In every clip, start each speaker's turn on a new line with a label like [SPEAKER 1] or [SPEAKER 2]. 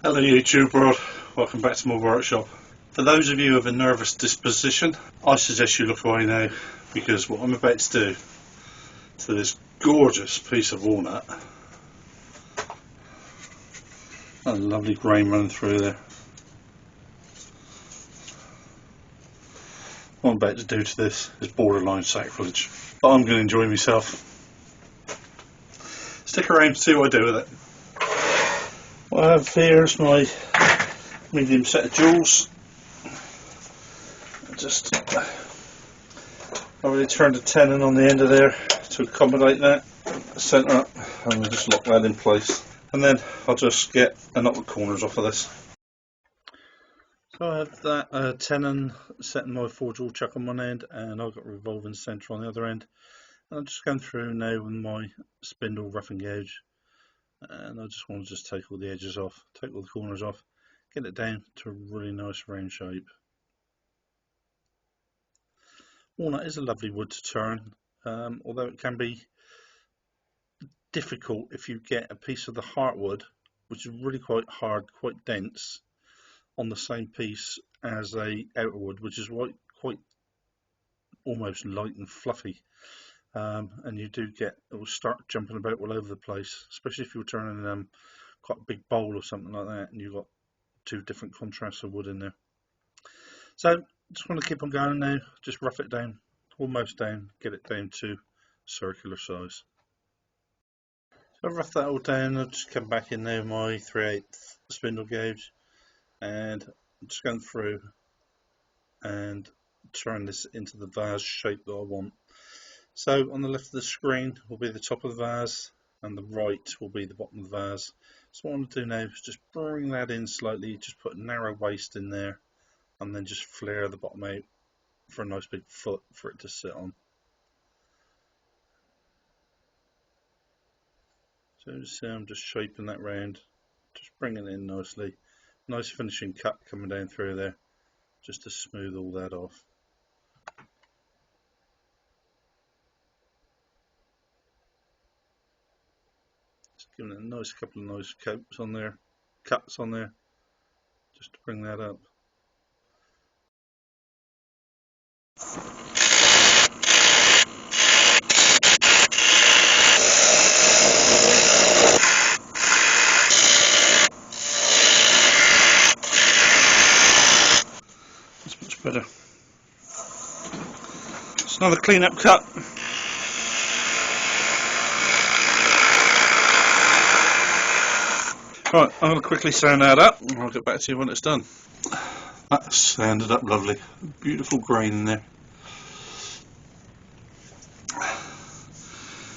[SPEAKER 1] Hello YouTube world, welcome back to my workshop. For those of you of a nervous disposition, I suggest you look away now, because what I'm about to do to this gorgeous piece of walnut, a lovely grain running through there, what I'm about to do to this is borderline sacrilege, but I'm going to enjoy myself. Stick around to see what I do with it. What I have here is my medium set of jewels. I've already turned a tenon on the end of there to accommodate that, centre up, and we'll just lock that in place. And then I'll just get a knock the corners off of this. So I have that tenon set in my 4-jewel chuck on one end, and I've got a revolving centre on the other end. And I'm just going through now with my spindle roughing gauge. And I just want to take all the edges off, take all the corners off, get it down to a really nice round shape. Walnut is a lovely wood to turn, although it can be difficult if you get a piece of the heartwood, which is really quite hard, quite dense, on the same piece as a outer wood, which is quite almost light and fluffy. And you do get, it will start jumping about all over the place, especially if you're turning quite a big bowl or something like that, and you've got two different contrasts of wood in there. So just want to keep on going now, just rough it down, almost down, get it down to circular size. So I've roughed that all down. I'll just come back in now with my 3/8 spindle gauge, and I'm just going through and turn this into the vase shape that I want. So on the left of the screen will be the top of the vase, and the right will be the bottom of the vase. So what I want to do now is just bring that in slightly, just put a narrow waist in there, and then just flare the bottom out for a nice big foot for it to sit on. So you see I'm just shaping that round, just bringing it in nicely. Nice finishing cut coming down through there, just to smooth all that off. Giving it a nice couple of nice cuts on there, just to bring that up. That's much better. It's another clean up cut. Right, I'm going to quickly sand that up and I'll get back to you when it's done. That's sanded up lovely, beautiful grain in there.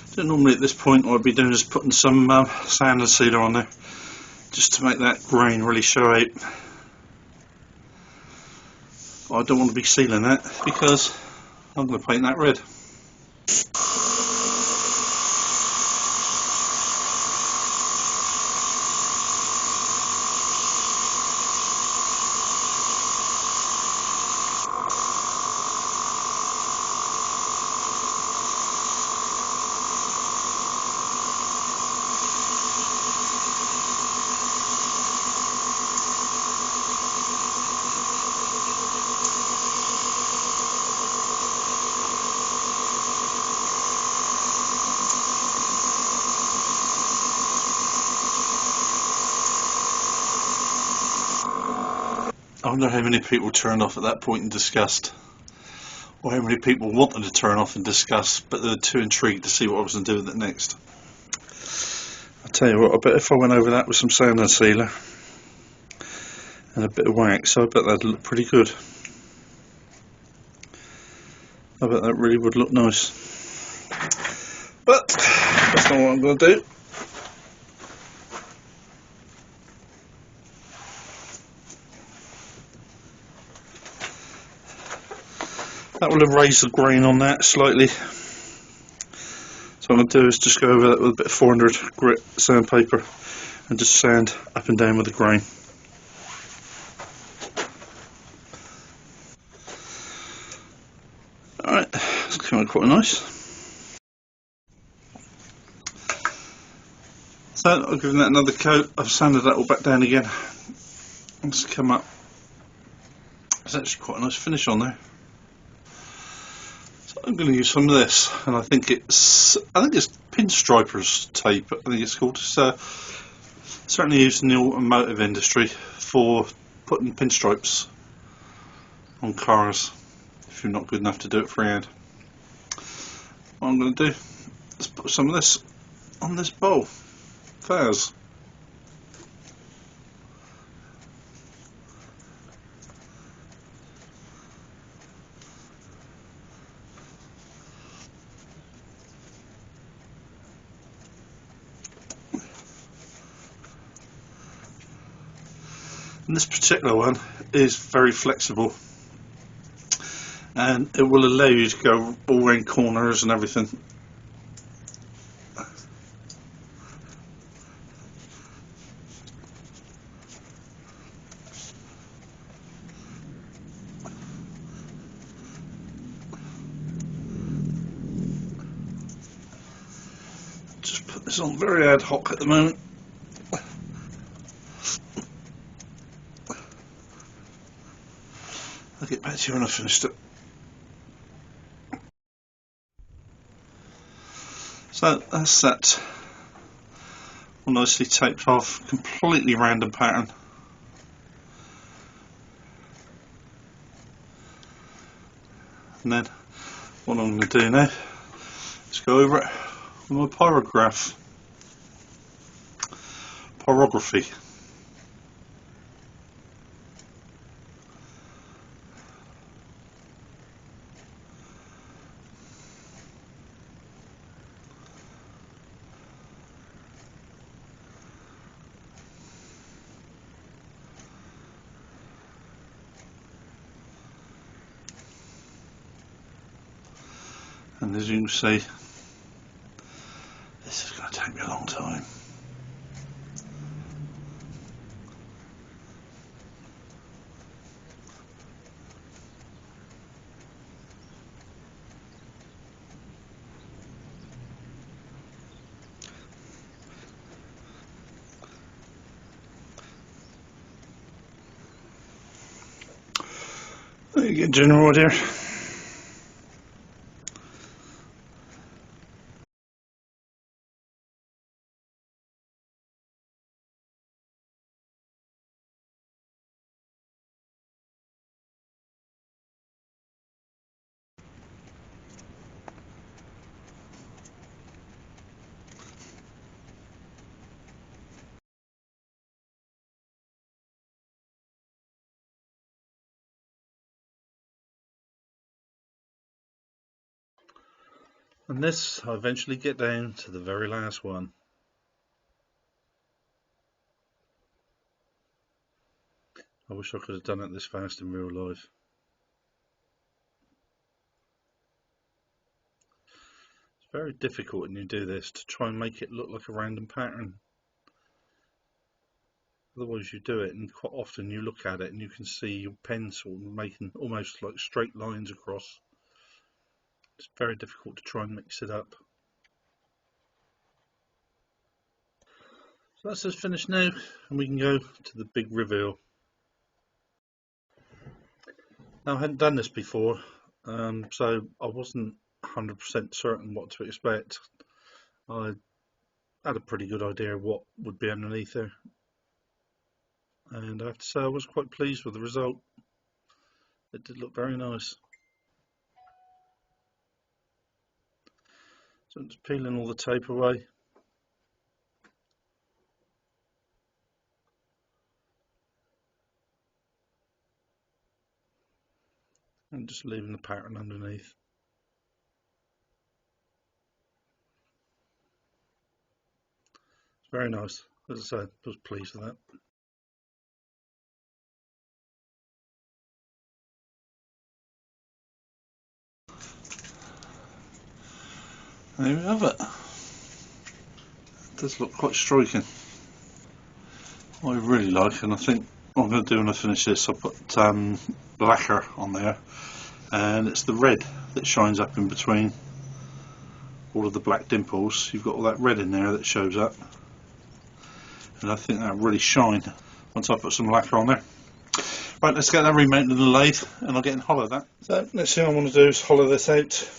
[SPEAKER 1] So normally at this point what I'd be doing is putting some sand and sealer on there, just to make that grain really show out. But I don't want to be sealing that because I'm going to paint that red. I wonder how many people turned off at that point in disgust, or how many people wanted to turn off in disgust but they're too intrigued to see what I was going to do with it next. I'll tell you what, I bet if I went over that with some sand and sealer and a bit of wax, I bet that'd look pretty good. I bet that really would look nice. But that's not what I'm going to do. That will have raised the grain on that slightly. So what I'm going to do is just go over that with a bit of 400 grit sandpaper and just sand up and down with the grain. Alright, it's coming out quite nice. So I've given that another coat. I've sanded that all back down again. It's come up. It's actually quite a nice finish on there. So I'm going to use some of this, and I think it's pinstripers tape. I think it's called. It's certainly used in the automotive industry for putting pinstripes on cars if you're not good enough to do it freehand. What I'm going to do is put some of this on this bowl vase. And this particular one is very flexible, and it will allow you to go all around corners and everything. Just put this on very ad hoc at the moment. I'll get back to you when I've finished it. So that's that, all nicely taped off, completely random pattern. And then what I'm going to do now is go over it with my pyrography. And as you can see, this is going to take me a long time. You get a general idea. And this, I eventually get down to the very last one. I wish I could have done it this fast in real life. It's very difficult when you do this to try and make it look like a random pattern. Otherwise you do it, and quite often you look at it and you can see your pen sort of making almost like straight lines across. It's very difficult to try and mix it up. So that's just finished now, and we can go to the big reveal. Now, I hadn't done this before, so I wasn't 100% certain what to expect. I had a pretty good idea of what would be underneath there, and I have to say I was quite pleased with the result. It did look very nice. So I'm just peeling all the tape away. And just leaving the pattern underneath. It's very nice. As I said, I was pleased with that. There we have it. It does look quite striking. What I really like, and I think what I'm going to do when I finish this, I'll put lacquer on there, and it's the red that shines up in between all of the black dimples. You've got all that red in there that shows up. and I think that'll really shine once I put some lacquer on there. Right, let's get that remounted in the lathe and I'll get and hollow that. So next thing I want to do is hollow this out.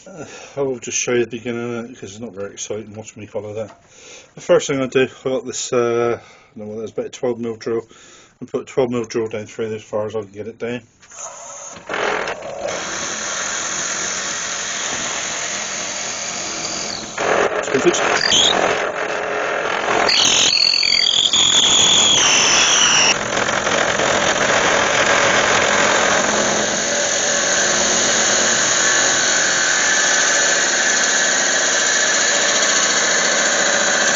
[SPEAKER 1] I will just show you the beginning of it because it's not very exciting watching me hollow that. The first thing I do, I got this, I don't know what that is, about a 12mm drill, and put a 12mm drill down through as far as I can get it down.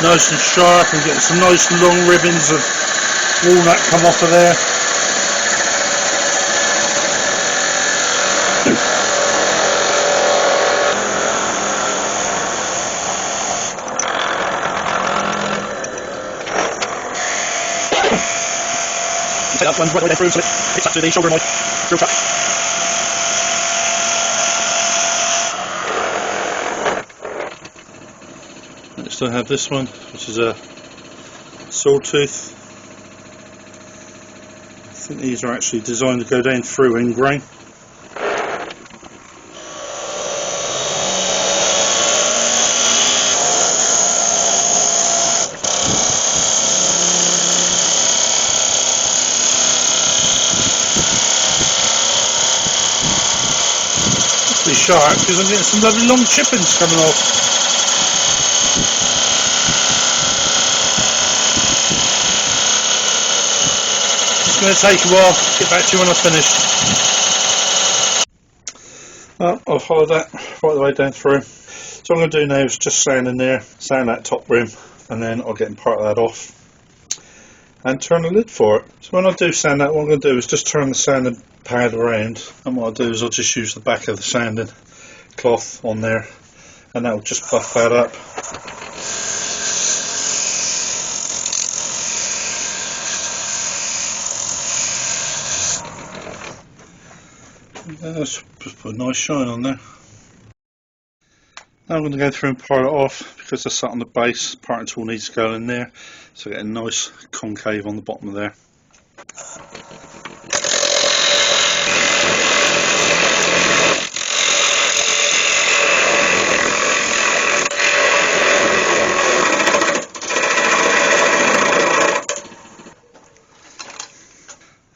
[SPEAKER 1] Nice and sharp, and getting some nice long ribbons of walnut come off of there. Take that one right way through so it hits up to the shoulder of my drill chuck. Next I have this one, which is a sawtooth. I think these are actually designed to go down through in grain. Be sharp because I'm getting some lovely long chippings coming off. It's going to take a while. Get back to you when I've finished. Well, I'll follow that right the way down through. So what I'm going to do now is just sand in there, sand that top rim, and then I'll get part of that off and turn the lid for it. So when I do sand that, what I'm going to do is just turn the sanding pad around, and what I'll do is I'll just use the back of the sanding cloth on there, and that will just buff that up. Let's just put a nice shine on there. Now I'm going to go through and part it off because I sat on the base. Parting tool needs to go in there, so I get a nice concave on the bottom of there.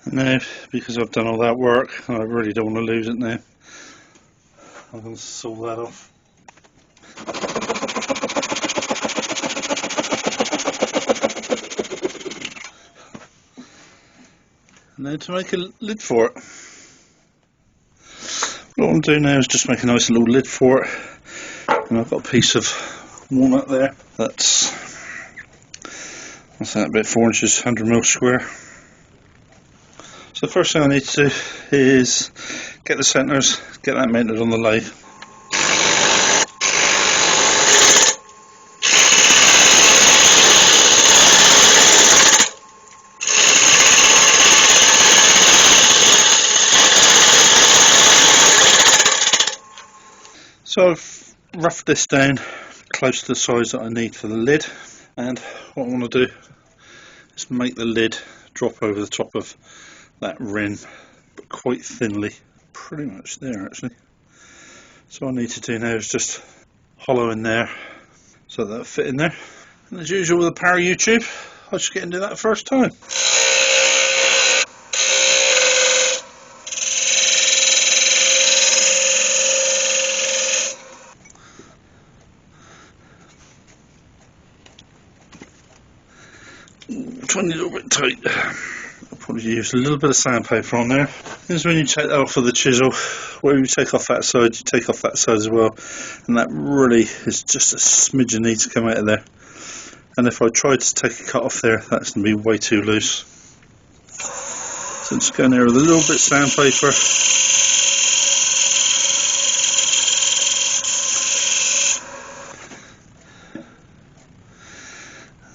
[SPEAKER 1] Now, because I've done all that work, I really don't want to lose it now. I'm going to saw that off. And now to make a lid for it. What I'm doing now is just make a nice little lid for it. And I've got a piece of walnut there. That's about 4 inches, 100mm square. So the first thing I need to do is get the centres, get that mounted on the lathe. So I've roughed this down close to the size that I need for the lid, and what I want to do is make the lid drop over the top of that rim, but quite thinly, pretty much there actually. So what I need to do now is just hollow in there so that'll fit in there, and as usual with a power U-tube, I'll just get into that first time. Trying a little bit tight. I'll probably use a little bit of sandpaper on there. This is when you take that off with the chisel. Where you take off that side, you take off that side as well, and that really is just a smidgen needs to come out of there. And if I tried to take a cut off there, that's going to be way too loose. So I'm just going there with a little bit of sandpaper.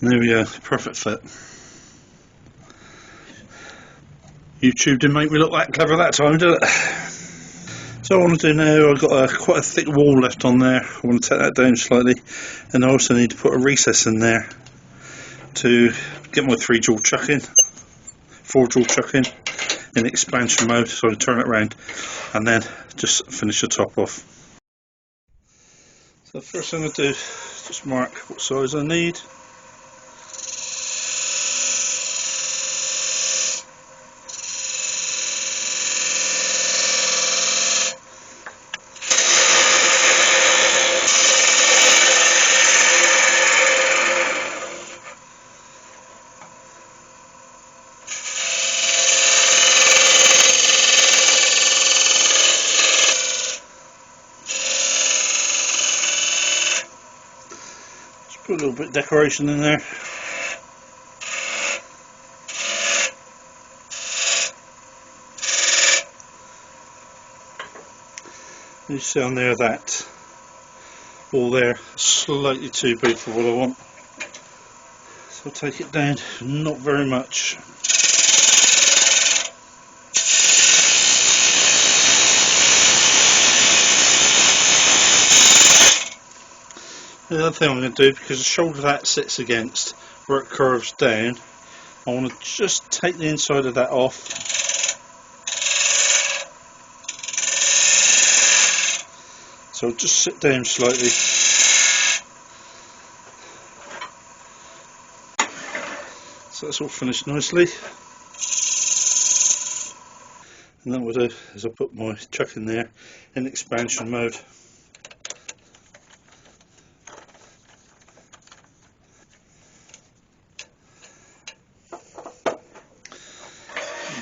[SPEAKER 1] And there we go, perfect fit. YouTube didn't make me look that clever that time, did it? So what I want to do now, I've got quite a thick wall left on there. I want to take that down slightly, and I also need to put a recess in there to get my 3-jaw chuck in, 4-jaw chuck in expansion mode, so I turn it around and then just finish the top off. So the first thing I do is just mark what size I need. Put a little bit of decoration in there. You see on there that all there slightly too big for what I want, so I'll take it down, not very much. The other thing I'm going to do, because the shoulder that sits against where it curves down, I want to just take the inside of that off. So I'll just sit down slightly. So that's all finished nicely. And then what I'll do is I'll put my chuck in there in expansion mode.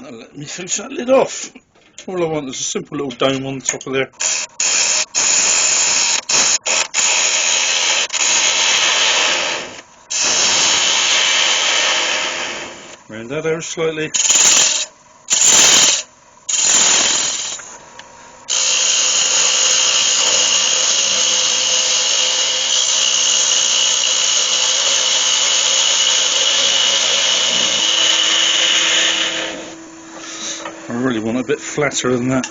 [SPEAKER 1] Let me finish that lid off. All I want is a simple little dome on the top of there. Round that over slightly. I really want it a bit flatter than that.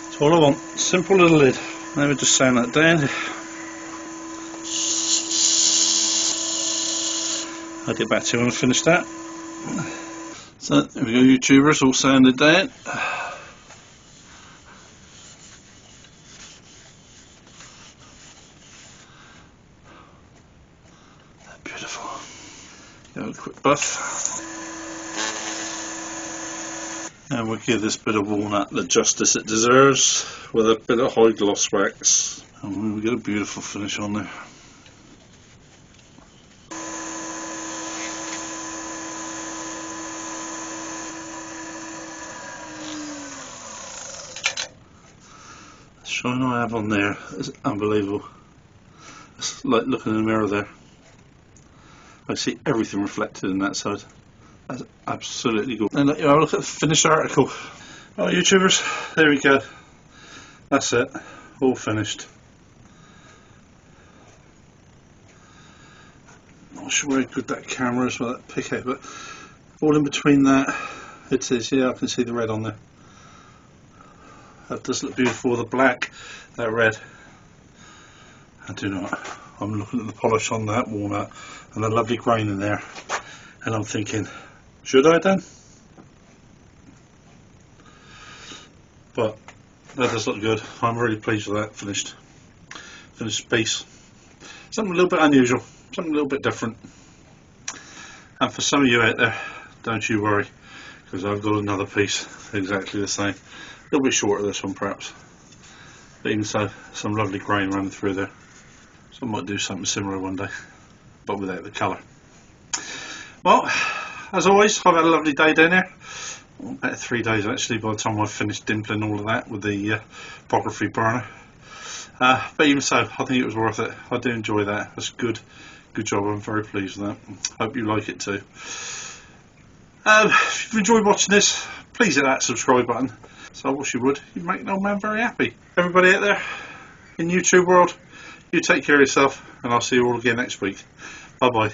[SPEAKER 1] That's all I want, simple little lid. Let me just sand that down. I'll get back to you when I finish that. So there we go, YouTubers, all sanded down. Beautiful. Give it a quick buff. And we'll give this bit of walnut the justice it deserves with a bit of high gloss wax. And we'll get a beautiful finish on there. The shine I have on there is unbelievable. It's like looking in the mirror there. I see everything reflected in that side. That's absolutely good. And let you have a look at the finished article. Well, YouTubers, there we go. That's it, all finished. Not sure how good that camera is with that pick out, but all in between that, it is, yeah, I can see the red on there. That does look beautiful with the black, that red. I do not. I'm looking at the polish on that walnut and the lovely grain in there, and I'm thinking, should I then? But that does look good. I'm really pleased with that finished piece. Something a little bit unusual, something a little bit different. And for some of you out there, don't you worry, because I've got another piece exactly the same. A little bit shorter this one perhaps, but even so, some lovely grain running through there. So I might do something similar one day, but without the colour. Well, as always, I've had a lovely day down there. About 3 days actually by the time I've finished dimpling all of that with the Pyrography burner. But even so, I think it was worth it. I do enjoy that. That's good job. I'm very pleased with that. Hope you like it too. If you've enjoyed watching this, please hit that subscribe button. So I wish you would. You'd make an old man very happy. Everybody out there in YouTube world, you take care of yourself, and I'll see you all again next week. Bye bye.